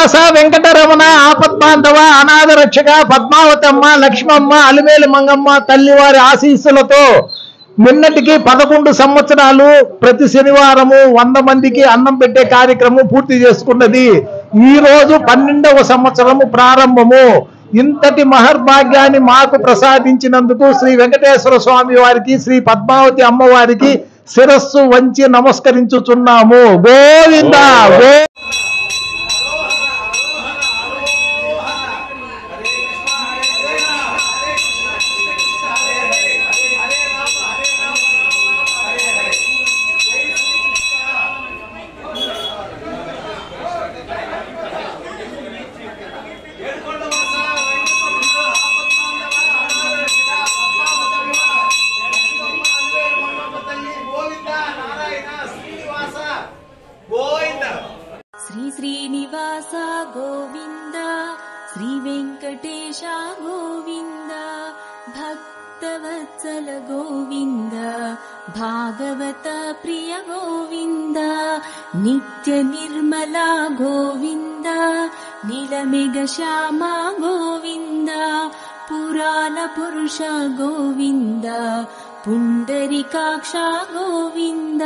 శ్రీనివాస వెంకటరమణ ఆపద్బాంధవ అనాథ రక్షక పద్మావతమ్మ లక్ష్మమ్మ అలివేలు మంగమ్మ తల్లివారి ఆశీస్సులతో నిన్నటికి 11 సంవత్సరాలు ప్రతి శనివారము 100 మందికి అన్నం పెట్టే కార్యక్రమం పూర్తి చేసుకున్నది. ఈ రోజు 12వ సంవత్సరము ప్రారంభము. ఇంతటి మహర్భాగ్యాన్ని మాకు ప్రసాదించినందుకు శ్రీ వెంకటేశ్వర స్వామి వారికి శ్రీ పద్మావతి అమ్మవారికి శిరస్సు వంచి నమస్కరించుచున్నాము. గోవిందా గో श्री श्रीनिवास गोविंद श्री वेंकटेश गोविंद भक्तवत्सल गोविंद भागवत प्रिय गोविंद नित्य निर्मला गोविंद नीलमेघ श्यामा गोविंद पुराण पुरुष गोविंद पुंडरीकाक्ष गोविंद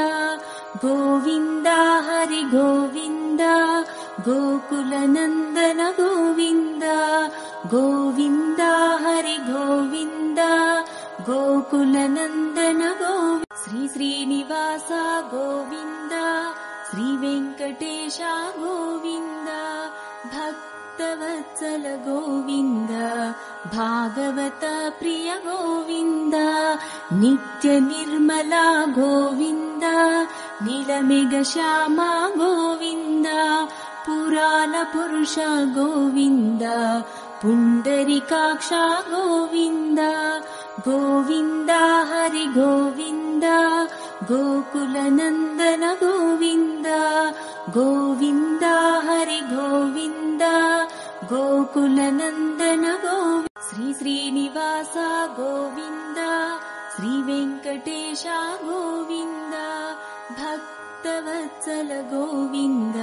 गोविंद हरि गोविंद गोकुलनंदन गोविंद गोविंद हरि गोविंद गोकुलनंदन गोविंद श्री श्रीनिवास गोविंद श्री वेंकटेश गोविंद भक्तवत्सल गोविंद भागवत प्रिय गोविंद नित्य निर्मला गोविंद नीलमेघ श्यामा गोविंद पुराण पुरुष गोविंद पुंडरीकाक्ष गोविंद गोविंद हरि गोविंद गोकुलनंदन गोविंद गोविंद हरि गोविंद गोकुलनंदन गोविंद श्री श्रीनिवास गोविंद श्री वेंकटेश गोविंद भक्तवत्सल गोविंद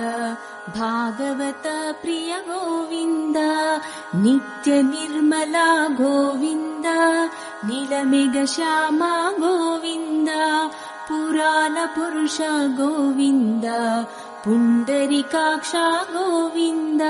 भागवत प्रिय गोविंद नित्य निर्मला गोविंद नीलमेघ श्यामा गोविंद पुराण पुरुष गोविंद पुंडरीकाक्ष गोविंद